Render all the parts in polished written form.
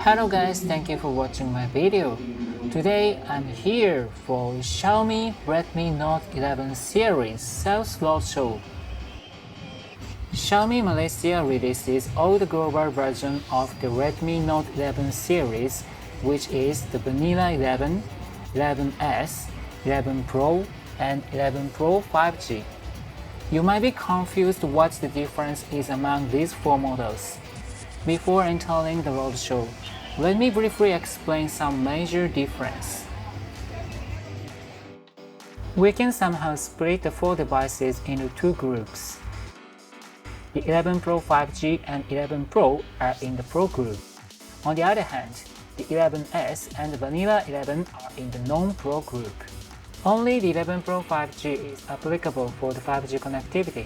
Hello guys, thank you for watching my video. Today I'm here for Xiaomi Redmi Note 11 series sales roadshow. Xiaomi Malaysia releases all the global version of the Redmi Note 11 series, which is the Vanilla 11, 11S, 11 Pro, and 11 Pro 5G. You might be confused what the difference is among these four models. Before entering the roadshow, let me briefly explain some major difference. We can somehow split the four devices into two groups. The 11 Pro 5G and 11 Pro are in the Pro group. On the other hand, the 11S and the Vanilla 11 are in the non-Pro group. Only the 11 Pro 5G is applicable for the 5G connectivity.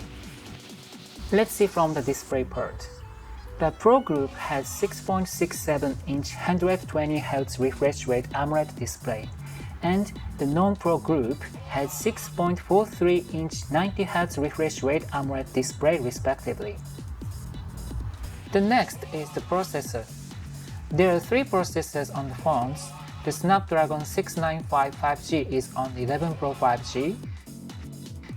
Let's see from the display part. The Pro group has 6.67-inch 120Hz refresh rate AMOLED display, and the non-Pro group has 6.43-inch 90Hz refresh rate AMOLED display respectively. The next is the processor. There are three processors on the phones. The Snapdragon 695 5G is on the 11 Pro 5G.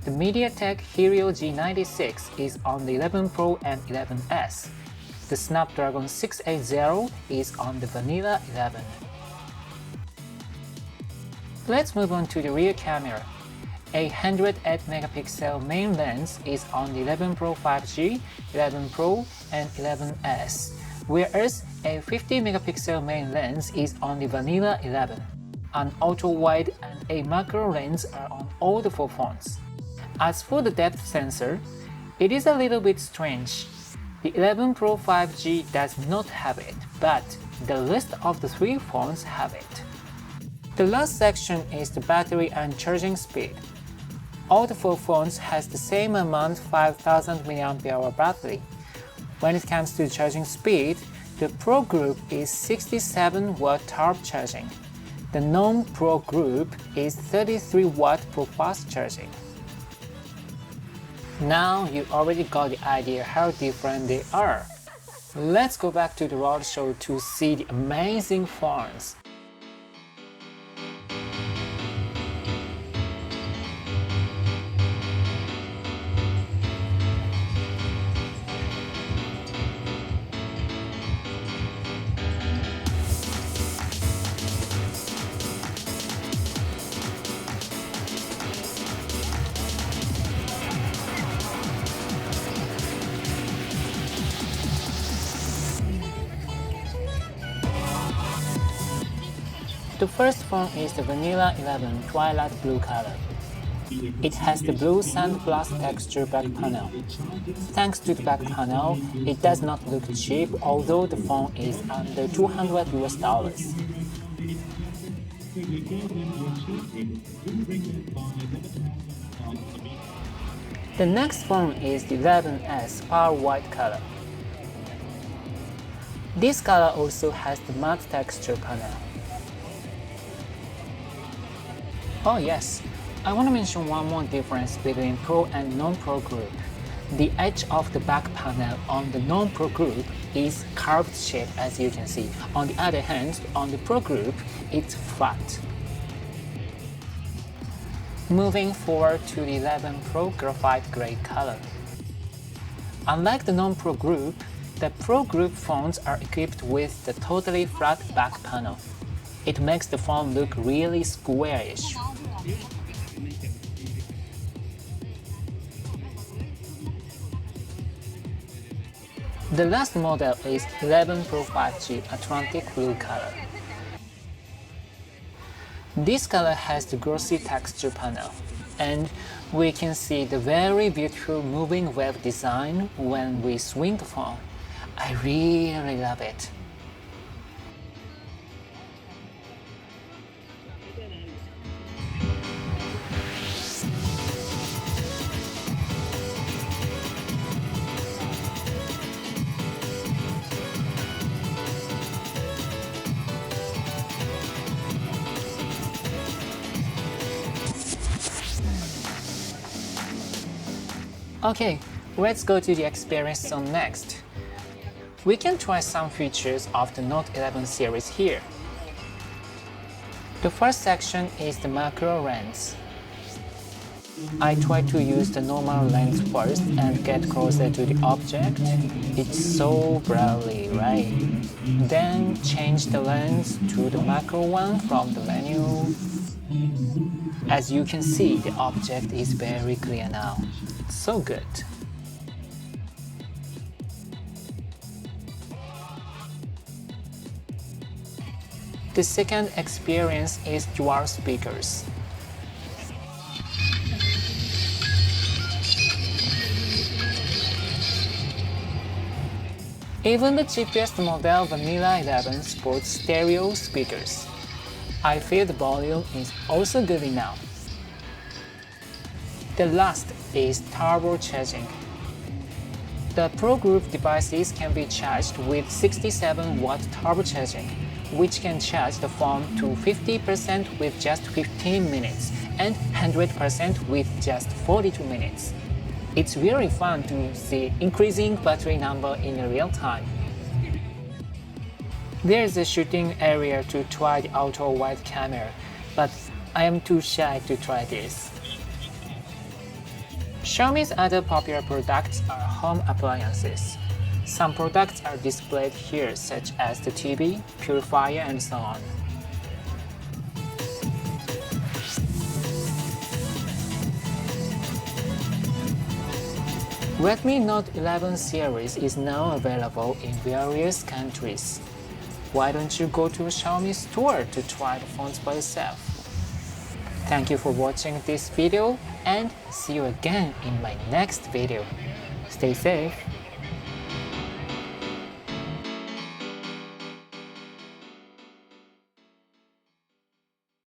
The MediaTek Helio G96 is on the 11 Pro and 11S. The Snapdragon 680 is on the Vanilla 11. Let's move on to the rear camera. A 108-megapixel main lens is on the 11 Pro 5G, 11 Pro, and 11S, whereas a 50-megapixel main lens is on the Vanilla 11. An ultra-wide and a macro lens are on all the four phones. As for the depth sensor, it is a little bit strange. The 11 Pro 5G does not have it, but the rest of the three phones have it. The last section is the battery and charging speed. All the four phones has the same amount 5000 mAh battery. When it comes to charging speed, the Pro group is 67W TARP charging. The non-Pro group is 33W Pro fast charging. Now you already got the idea how different they are. Let's go back to the roadshow to see the amazing phones. The first phone is the Vanilla 11 Twilight Blue color. It has the blue sandblast texture back panel. Thanks to the back panel, it does not look cheap, although the phone is under $200. The next phone is the 11S Pearl White color. This color also has the matte texture panel. Oh yes, I want to mention one more difference between Pro and non-Pro group. The edge of the back panel on the non-Pro group is curved shape as you can see. On the other hand, on the Pro group, it's flat. Moving forward to the 11 Pro Graphite Gray color. Unlike the non-Pro group, the Pro group phones are equipped with the totally flat back panel. It makes the phone look really squarish. The last model is 11 Pro 5G Atlantic Blue color. This color has the glossy texture panel, and we can see the very beautiful moving wave design when we swing the phone. I really love it. Okay, let's go to the experience zone next. We can try some features of the Note 11 series here. The first section is the macro lens. I try to use the normal lens first and get closer to the object. It's so blurry, right? Then change the lens to the macro one from the menu. As you can see, the object is very clear now. It's so good. The second experience is dual speakers. Even the cheapest model Vanilla 11 sports stereo speakers. I feel the volume is also good enough. The last is turbo charging. The Pro Group devices can be charged with 67-watt turbocharging, which can charge the phone to 50% with just 15 minutes and 100% with just 42 minutes. It's really fun to see increasing battery number in real time. There is a shooting area to try the ultra-wide camera, but I am too shy to try this. Xiaomi's other popular products are home appliances. Some products are displayed here, such as the TV, purifier, and so on. Redmi Note 11 series is now available in various countries. Why don't you go to a Xiaomi store to try the phones by yourself? Thank you for watching this video and see you again in my next video. Stay safe.